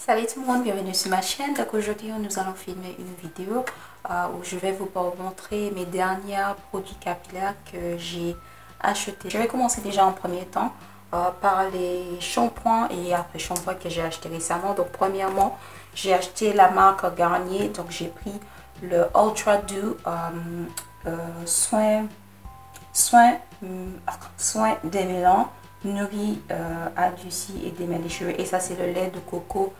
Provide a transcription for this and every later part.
Salut tout le monde, bienvenue sur ma chaîne. Donc aujourd'hui nous allons filmer une vidéo où je vais vous montrer mes derniers produits capillaires que j'ai achetés. Je vais commencer déjà en premier temps par les shampoings et après shampoings que j'ai acheté récemment. Donc premièrement j'ai acheté la marque Garnier, donc j'ai pris le Ultra Dew soin démêlant, nourri, adouci et démêle les cheveux. Et ça c'est le lait de coco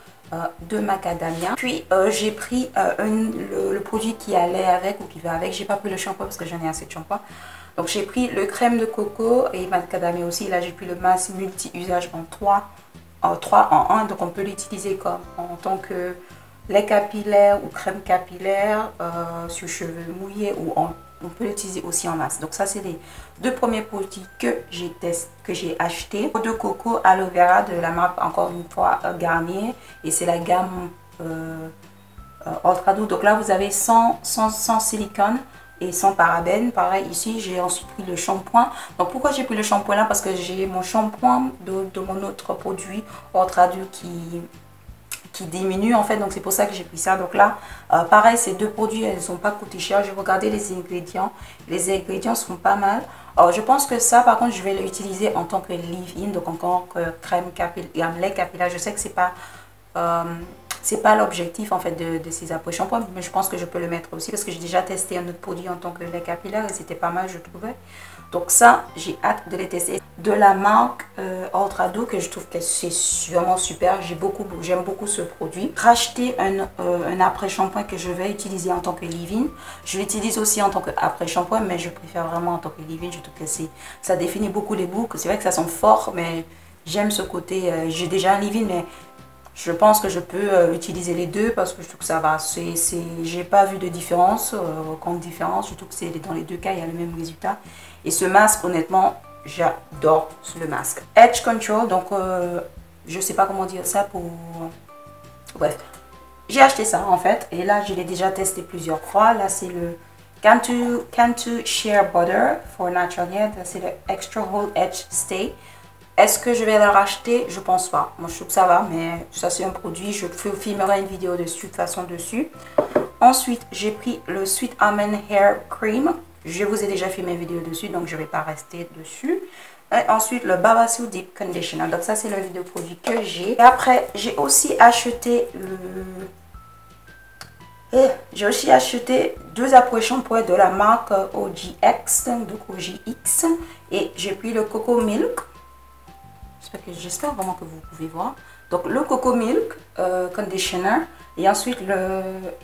de macadamia. Puis j'ai pris le produit qui allait avec ou qui va avec. J'ai pas pris le shampoing parce que j'en ai assez de shampoing. Donc j'ai pris le crème de coco et macadamia aussi. Là j'ai pris le masque multi-usage en 3 en 1. Donc on peut l'utiliser comme en tant que lait capillaire ou crème capillaire sur cheveux mouillés ou on peut l'utiliser aussi en masque. Donc ça c'est les deux premiers produits que j'ai acheté. Eau de coco aloe vera de la marque encore une fois Garnier et c'est la gamme Ultra Doux. Donc là vous avez sans silicone et sans parabènes. Pareil ici j'ai ensuite pris le shampoing. Donc pourquoi j'ai pris le shampoing là? Parce que j'ai mon shampoing de mon autre produit Ultra Doux qui diminue en fait, donc c'est pour ça que j'ai pris ça. Donc là pareil, ces deux produits elles n'ont pas coûté cher. J'ai regardé les ingrédients sont pas mal. Alors je pense que ça par contre je vais l'utiliser en tant que leave-in, donc encore que crème capillaire, lait capillaire. Je sais que c'est pas l'objectif en fait de ces après-shampoings, mais je pense que je peux le mettre aussi parce que j'ai déjà testé un autre produit en tant que lait capillaire et c'était pas mal je trouvais. Donc ça j'ai hâte de les tester. De la marque Ultra Doux que je trouve que c'est vraiment super, j'aime beaucoup ce produit. Racheter un après-shampoing que je vais utiliser en tant que leave-in. Je l'utilise aussi en tant que après-shampoing, mais je préfère vraiment en tant que leave-in. Je trouve que ça définit beaucoup les boucles. C'est vrai que ça sent fort, mais j'aime ce côté. J'ai déjà un leave-in, mais je pense que je peux utiliser les deux parce que je trouve que ça va. J'ai pas vu de différence, aucune différence. Je trouve que dans les deux cas, il y a le même résultat. Et ce masque, honnêtement, j'adore le masque. Edge Control, donc je sais pas comment dire ça pour... Bref, j'ai acheté ça en fait. Et là, je l'ai déjà testé plusieurs fois. Là, c'est le Cantu Sheer Butter for Natural Hair. C'est le Extra Hold Edge Stay. Est-ce que je vais le racheter? Je pense pas. Moi, je trouve que ça va, mais ça, c'est un produit. Je filmerai une vidéo dessus, de toute façon, dessus. Ensuite, j'ai pris le Sweet Almond Hair Cream. Je vous ai déjà filmé une vidéo dessus, donc je ne vais pas rester dessus. Et ensuite, le Babassu Deep Conditioner. Donc, ça, c'est le vidéo produit que j'ai. Et après, j'ai aussi acheté deux après-shampoings de la marque OGX, donc OGX. Et j'ai pris le Coco Milk. J'espère vraiment que vous pouvez voir. Donc le Coco Milk Conditioner et ensuite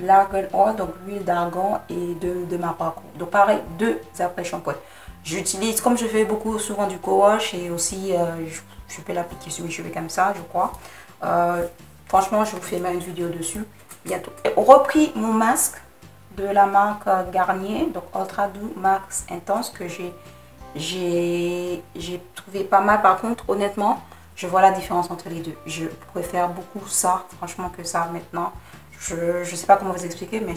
l'Argan Oil, donc l'huile d'argan et de Mapaco. Donc pareil, deux après-shampoings. J'utilise, comme je fais souvent du co-wash et aussi je peux l'appliquer sur mes cheveux comme ça, je crois. Franchement, je vous fais une vidéo dessus bientôt. J'ai repris mon masque de la marque Garnier, donc Ultra Doux Max Intense que j'ai trouvé pas mal. Par contre, honnêtement, je vois la différence entre les deux. Je préfère beaucoup ça, franchement, que ça maintenant. Je sais pas comment vous expliquer, mais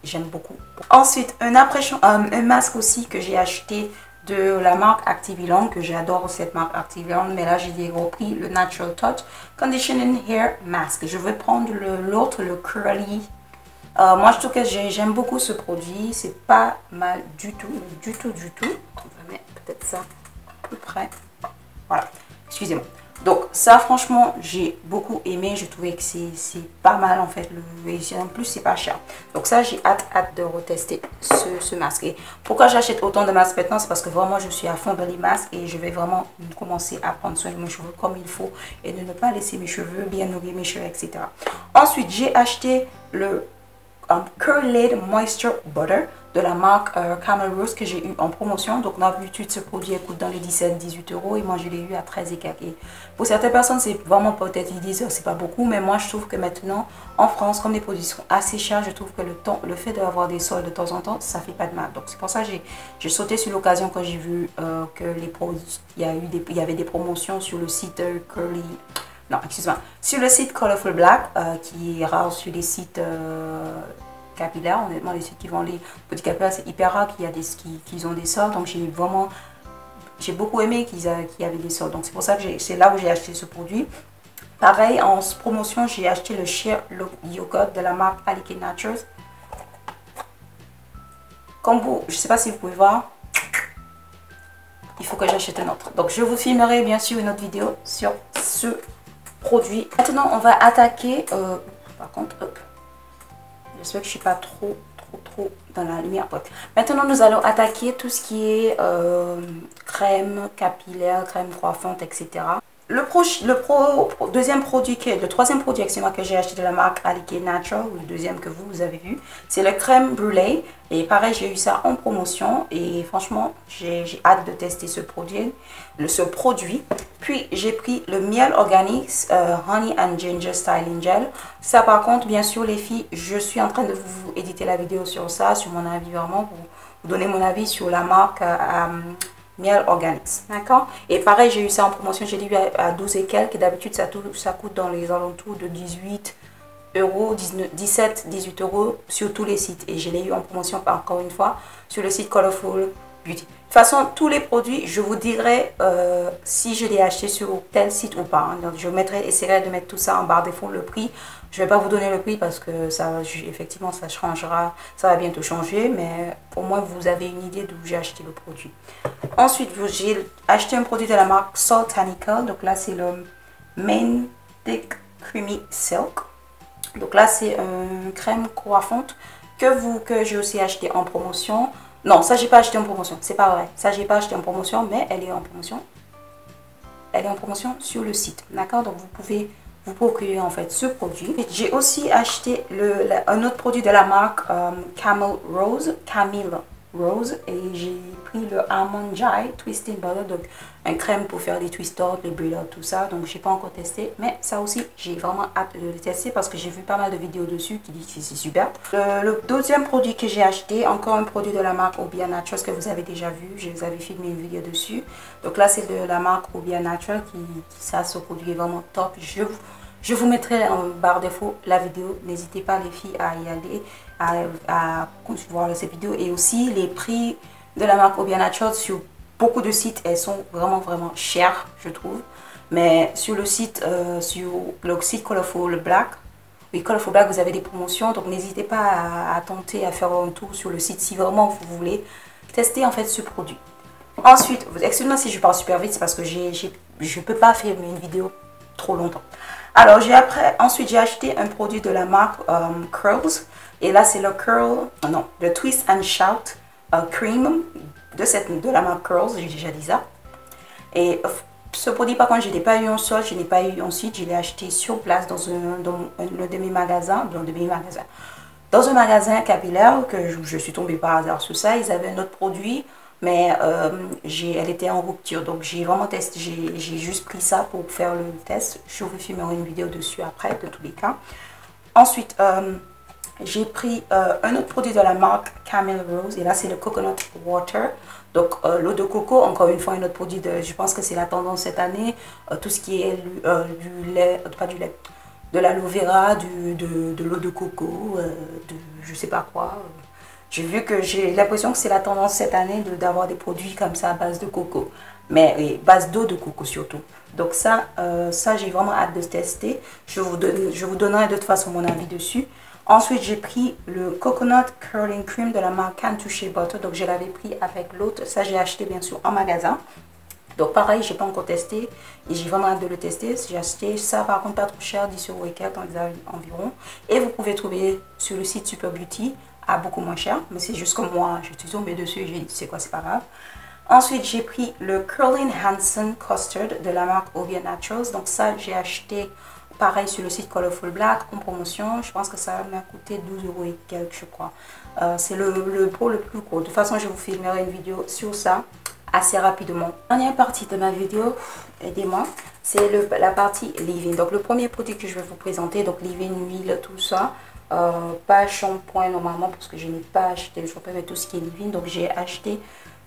j'aime beaucoup. Ensuite, un masque aussi que j'ai acheté de la marque Activiland, que j'adore cette marque Activiland, mais là j'ai repris le Natural Touch Conditioning Hair Mask. Je vais prendre l'autre, le Curly. Moi je trouve que j'aime beaucoup ce produit, c'est pas mal du tout. On va mettre peut-être ça plus près. Voilà, excusez-moi. Donc ça franchement j'ai beaucoup aimé, je trouvais que c'est pas mal en fait, en plus c'est pas cher. Donc ça j'ai hâte de retester ce masque. Et pourquoi j'achète autant de masques maintenant? C'est parce que vraiment je suis à fond dans les masques et je vais vraiment commencer à prendre soin de mes cheveux comme il faut et de ne pas laisser mes cheveux bien nourrir mes cheveux, etc. Ensuite j'ai acheté le Curled Moisture Butter de la marque Camel Rose que j'ai eu en promotion. Donc d'habitude ce produit coûte dans les 17-18 euros et moi je l'ai eu à 13 et quelques. Et pour certaines personnes c'est vraiment peut-être ils disent c'est pas beaucoup, mais moi je trouve que maintenant en France comme les produits sont assez chers, je trouve que le fait d'avoir des soldes de temps en temps ça fait pas de mal. Donc c'est pour ça que j'ai sauté sur l'occasion quand j'ai vu que les produits il y avait des promotions sur le site Curly. Non, excuse-moi. Sur le site Colorful Black, qui est rare sur les sites capillaires. Honnêtement, les sites qui vendent les petits capillaires, c'est hyper rare qu'ils ont des soldes. Donc, j'ai beaucoup aimé qu'il y avait des soldes. Donc, c'est pour ça que c'est là où j'ai acheté ce produit. Pareil, en promotion, j'ai acheté le Sheer Look Yogurt de la marque Alikay Naturals. Comme vous, je ne sais pas si vous pouvez voir, il faut que j'achète un autre. Donc, je vous filmerai bien sûr une autre vidéo sur ce produit. Maintenant, on va attaquer, par contre, hop, j'espère que je ne suis pas trop dans la lumière. Maintenant, nous allons attaquer tout ce qui est crème capillaire, crème coiffante, etc. Le troisième produit que j'ai acheté de la marque Alikay Naturals, ou le deuxième que vous avez vu, c'est le crème brûlée. Et pareil, j'ai eu ça en promotion et franchement, j'ai hâte de tester ce produit. Puis, j'ai pris le miel organique Honey and Ginger Styling Gel. Ça, par contre, bien sûr, les filles, je suis en train de vous éditer la vidéo sur ça, sur mon avis vraiment, pour vous donner mon avis sur la marque miel organique, d'accord? Et pareil, j'ai eu ça en promotion, j'ai dit à 12 et quelques. D'habitude, ça coûte dans les alentours de 18 euros, 17, 18 euros sur tous les sites. Et je l'ai eu en promotion, encore une fois, sur le site Colorful Beauty. De toute façon, tous les produits, je vous dirai si je l'ai acheté sur tel site ou pas. Donc, je essaierai de mettre tout ça en barre des fonds, le prix. Je ne vais pas vous donner le prix parce que ça, effectivement, ça changera. Ça va bientôt changer, mais au moins, vous avez une idée d'où j'ai acheté le produit. Ensuite, j'ai acheté un produit de la marque Soultanica. Donc là, c'est le Main Thick Creamy Silk. Donc là, c'est une crème coiffante que j'ai aussi acheté en promotion. Non, ça, j'ai pas acheté en promotion. C'est pas vrai. Ça, j'ai pas acheté en promotion, mais elle est en promotion. Elle est en promotion sur le site. D'accord? Donc, vous pouvez vous procurer en fait ce produit. J'ai aussi acheté un autre produit de la marque Camille Rose. Et j'ai pris le Almond Joy Twisting Butter. Donc, une crème pour faire les twisters, les brûleurs, tout ça. Donc, j'ai pas encore testé. Mais ça aussi, j'ai vraiment hâte de le tester parce que j'ai vu pas mal de vidéos dessus qui disent que c'est super. Le deuxième produit que j'ai acheté, encore un produit de la marque Obia Naturals que vous avez déjà vu. Je vous avais filmé une vidéo dessus. Donc là, c'est de la marque Obia Naturals ça, ce produit est vraiment top. Je vous mettrai en barre d'infos la vidéo. N'hésitez pas les filles à y aller, à voir cette vidéo. Et aussi les prix de la marque Obia Naturals sur beaucoup de sites, elles sont vraiment chères, je trouve. Mais sur le site, Colorful Black, oui, Colorful Black, vous avez des promotions. Donc n'hésitez pas à tenter à faire un tour sur le site si vraiment vous voulez tester en fait ce produit. Ensuite, excusez-moi si je parle super vite, c'est parce que je ne peux pas filmer une vidéo trop longtemps. Alors, ensuite, j'ai acheté un produit de la marque Curls. Et là, c'est le Twist and Shout Cream de la marque Curls. J'ai déjà dit ça. Et ce produit, par contre, je n'ai pas eu en solde, je n'ai pas eu en site. Je l'ai acheté sur place dans un demi-magasin. Dans un magasin capillaire que je suis tombée par hasard sur ça. Ils avaient un autre produit. Mais elle était en rupture, donc j'ai vraiment testé, j'ai juste pris ça pour faire le test. Je vous filmerai une vidéo dessus après, de tous les cas. Ensuite, j'ai pris un autre produit de la marque Camille Rose, et là c'est le Coconut Water. Donc l'eau de coco, encore une fois un autre produit, je pense que c'est la tendance cette année. Tout ce qui est du lait, pas du lait, de l'aloe vera, de l'eau de coco, je sais pas quoi. J'ai vu que j'ai l'impression que c'est la tendance cette année d'avoir des produits comme ça à base de coco. Mais base d'eau de coco surtout. Donc ça j'ai vraiment hâte de tester. Je vous donnerai de toute façon mon avis dessus. Ensuite, j'ai pris le Coconut Curling Cream de la marque Can't Toucher Butter. Donc je l'avais pris avec l'autre. Ça, j'ai acheté bien sûr en magasin. Donc pareil, j'ai pas encore testé. Et j'ai vraiment hâte de le tester. J'ai acheté ça par contre pas trop cher, 10 euros et quelques environ. Et vous pouvez trouver sur le site Super Beauty à beaucoup moins cher, mais c'est juste comme moi, je suis tombée dessus et j'ai dit c'est quoi, c'est pas grave. Ensuite, j'ai pris le Curling Hansen Custard de la marque Obia Naturals. Donc ça, j'ai acheté pareil sur le site Colorful Black en promotion. Je pense que ça m'a coûté 12 euros et quelques, je crois. C'est le pot le plus court. De toute façon, je vous filmerai une vidéo sur ça assez rapidement. Dernière partie de ma vidéo, aidez-moi, c'est la partie leave-in. Donc le premier produit que je vais vous présenter, donc leave-in, huile, tout ça. Pas shampoing normalement parce que je n'ai pas acheté le shampoing mais tout ce qui est leave-in. Donc j'ai acheté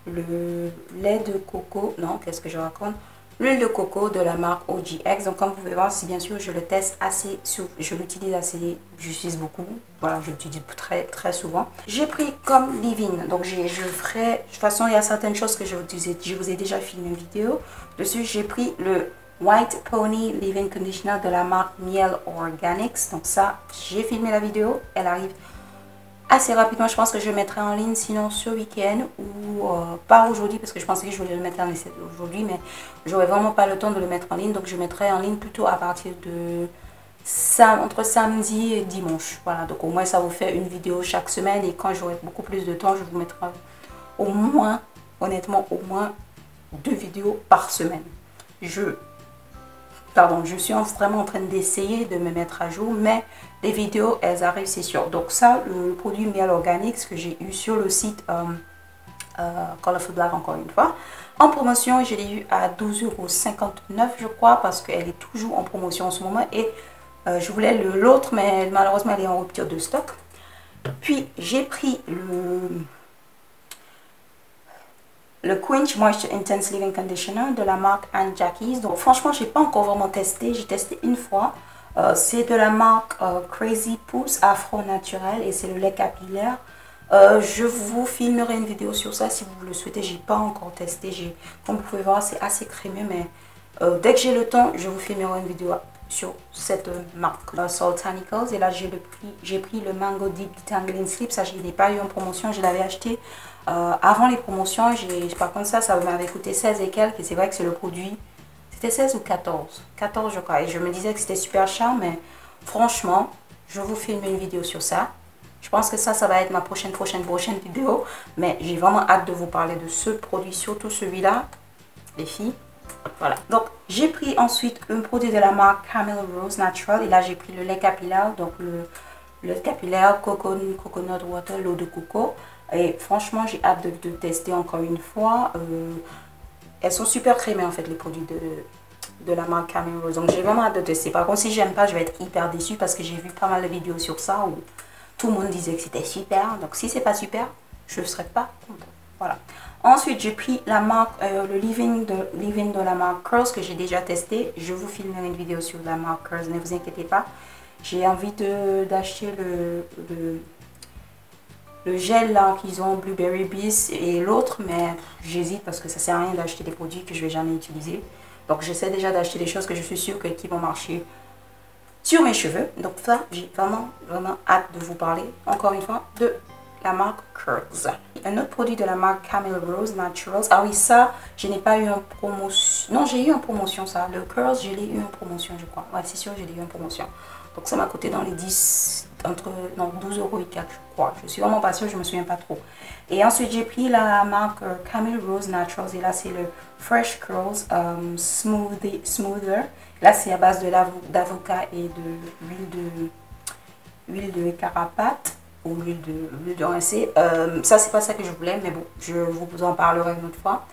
le lait de coco, non qu'est-ce que je raconte, l'huile de coco de la marque OGX. Donc comme vous pouvez voir, si bien sûr je le teste assez, je l'utilise assez, j'utilise beaucoup, voilà, je l'utilise très souvent. J'ai pris comme leave-in, donc je ferai, de toute façon il y a certaines choses que je vous ai déjà filmé une vidéo dessus. J'ai pris le White Pony Leave-In Conditioner de la marque Miel Organics. Donc ça, j'ai filmé la vidéo. Elle arrive assez rapidement. Je pense que je le mettrai en ligne sinon ce week-end ou pas aujourd'hui parce que je pensais que je voulais le mettre en ligne aujourd'hui, mais j'aurais vraiment pas le temps de le mettre en ligne. Donc je mettrai en ligne plutôt à partir de entre samedi et dimanche. Voilà, donc au moins ça vous fait une vidéo chaque semaine et quand j'aurai beaucoup plus de temps, je vous mettrai au moins, honnêtement, au moins 2 vidéos par semaine. Je suis vraiment en train d'essayer de me mettre à jour, mais les vidéos, elles arrivent, c'est sûr. Donc ça, le produit Miel Organics que j'ai eu sur le site Colorful Black, encore une fois, en promotion, je l'ai eu à 12,59 € je crois, parce qu'elle est toujours en promotion en ce moment. Et je voulais l'autre, mais malheureusement, elle est en rupture de stock. Puis, j'ai pris le Quench Moisture Intense Leave-In Conditioner de la marque Ann Jackies. Donc franchement, j'ai pas encore vraiment testé. J'ai testé une fois. C'est de la marque Crazy Pousse Afro Naturel et c'est le lait capillaire. Je vous filmerai une vidéo sur ça si vous le souhaitez. J'ai pas encore testé. Comme vous pouvez voir, c'est assez crémeux, mais dès que j'ai le temps, je vous filmerai une vidéo sur cette marque Soultanicals. Et là, j'ai pris le Mango Deep Detangling Slip. Ça, je n'ai pas eu en promotion. Je l'avais acheté avant les promotions. Par contre, ça m'avait coûté 16 et quelques. Et c'est vrai que c'est le produit. C'était 16 ou 14. 14, je crois. Et je me disais que c'était super cher. Mais franchement, je vous filme une vidéo sur ça. Je pense que ça va être ma prochaine vidéo. Mais j'ai vraiment hâte de vous parler de ce produit. Surtout celui-là, les filles. Voilà. Donc, j'ai pris ensuite un produit de la marque Camel Rose Natural. Et là, j'ai pris le lait capillaire. Donc, le lait capillaire, coconut water, l'eau de coco. Et franchement, j'ai hâte de tester encore une fois. Elles sont super crémées, en fait, les produits de la marque Camel Rose. Donc, j'ai vraiment hâte de tester. Par contre, si j'aime pas, je vais être hyper déçue parce que j'ai vu pas mal de vidéos sur ça où tout le monde disait que c'était super. Donc, si c'est pas super, je ne serai pas contente. Voilà. Ensuite, j'ai pris la marque, le leave-in de la marque Curls que j'ai déjà testé. Je vous filmerai une vidéo sur la marque Curls, ne vous inquiétez pas. J'ai envie d'acheter le gel là qu'ils ont, Blueberry Bliss et l'autre, mais j'hésite parce que ça sert à rien d'acheter des produits que je vais jamais utiliser. Donc, j'essaie déjà d'acheter des choses que je suis sûre qui vont marcher sur mes cheveux. Donc ça, j'ai vraiment hâte de vous parler, encore une fois, de la marque Curls. Un autre produit de la marque Camel Rose Naturals. Ah oui, ça, je n'ai pas eu en promotion. Non, j'ai eu en promotion ça. Le Curls, je l'ai eu en promotion, je crois. Ouais, c'est sûr, je l'ai eu en promotion. Donc ça m'a coûté dans les 12 € et 4, je crois. Je suis vraiment pas sûre, je me souviens pas trop. Et ensuite, j'ai pris la marque Camel Rose Naturals. Et là, c'est le Fresh Curls Smoother. Là, c'est à base d'avocat et d'huile de carapate ou l'huile de rincée. Ça, c'est pas ça que je voulais, mais bon, je vous en parlerai une autre fois.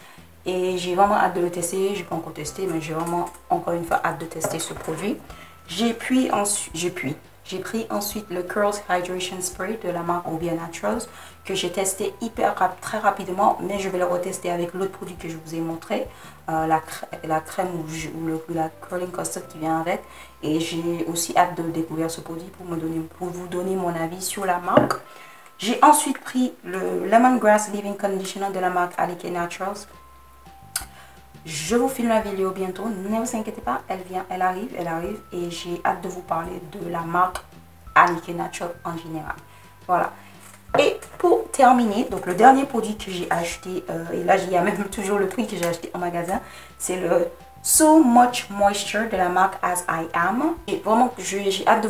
Et j'ai vraiment hâte de le tester. J'ai pas encore testé, mais j'ai vraiment, encore une fois, hâte de tester ce produit. J'ai pris ensuite le Curls Hydration Spray de la marque Obia Naturals que j'ai testé très rapidement, mais je vais le retester avec l'autre produit que je vous ai montré, la crème ou la curling custard qui vient avec. Et j'ai aussi hâte de découvrir ce produit pour vous donner mon avis sur la marque. J'ai ensuite pris le Lemongrass Leave-In Conditioner de la marque Alike Naturals. Je vous filme la vidéo bientôt, ne vous inquiétez pas, elle arrive et j'ai hâte de vous parler de la marque Alike Naturals en général. Voilà. Et pour terminer, donc le dernier produit que j'ai acheté, et là il y a même toujours le prix que j'ai acheté en magasin, c'est le So Much Moisture de la marque As I Am. Et vraiment, j'ai hâte de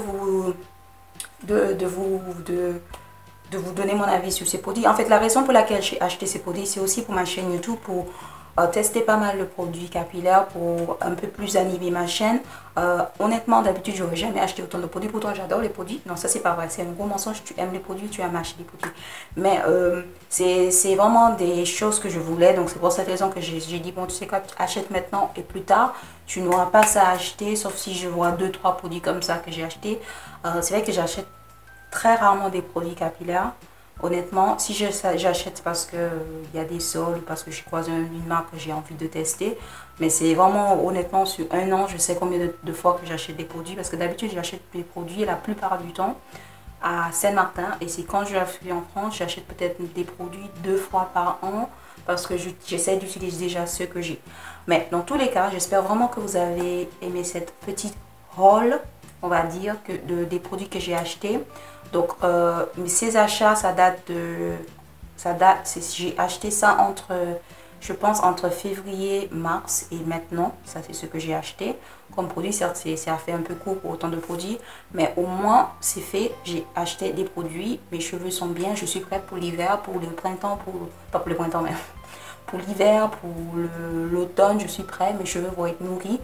vous donner mon avis sur ces produits. En fait, la raison pour laquelle j'ai acheté ces produits, c'est aussi pour ma chaîne YouTube, pour tester pas mal de produits capillaires pour un peu plus animer ma chaîne. Honnêtement, d'habitude, j'aurais jamais acheté autant de produits. Pourtant, j'adore les produits. Non, ça, c'est pas vrai. C'est un gros mensonge. Tu aimes les produits, tu aimes acheter des produits. Mais c'est vraiment des choses que je voulais. Donc, c'est pour cette raison que j'ai dit, bon, tu sais quoi, achète maintenant et plus tard, tu n'auras pas ça à acheter, sauf si je vois 2-3 produits comme ça que j'ai acheté. C'est vrai que j'achète très rarement des produits capillaires. Honnêtement, si j'achète parce qu'il y a des soldes ou parce que je croise une marque que j'ai envie de tester. Mais c'est vraiment, honnêtement, sur un an, je sais combien de fois que j'achète des produits. Parce que d'habitude, j'achète des produits la plupart du temps à Saint-Martin. Et c'est quand je suis en France, j'achète peut-être des produits 2 fois par an. parce que j'essaie d'utiliser déjà ce que j'ai. Mais dans tous les cas, j'espère vraiment que vous avez aimé cette petite haul, on va dire, des produits que j'ai achetés. Donc, ces achats, j'ai acheté ça entre, je pense, entre février, mars et maintenant. Ça, c'est ce que j'ai acheté comme produit. Certes, ça fait un peu court pour autant de produits, mais au moins, c'est fait. J'ai acheté des produits. Mes cheveux sont bien. Je suis prête pour l'hiver, pour le printemps, pas pour le printemps, mais pour l'hiver, pour l'automne, je suis prête. Mes cheveux vont être nourris.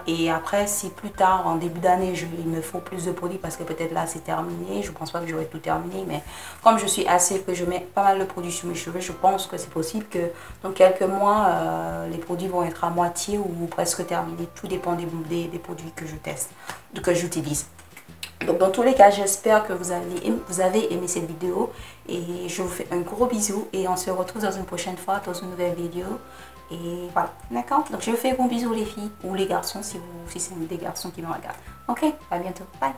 Et après, si plus tard, en début d'année, il me faut plus de produits parce que peut-être là, c'est terminé. Je pense pas que j'aurai tout terminé, mais comme je suis assez, que je mets pas mal de produits sur mes cheveux, je pense que c'est possible que dans quelques mois, les produits vont être à moitié ou presque terminés. Tout dépend des produits que je teste, que j'utilise. Donc dans tous les cas, j'espère que vous avez aimé cette vidéo et je vous fais un gros bisou et on se retrouve dans une prochaine fois dans une nouvelle vidéo. Et voilà, d'accord? Donc je vous fais un gros bisou les filles ou les garçons si c'est des garçons qui me regardent. Ok, à bientôt, bye!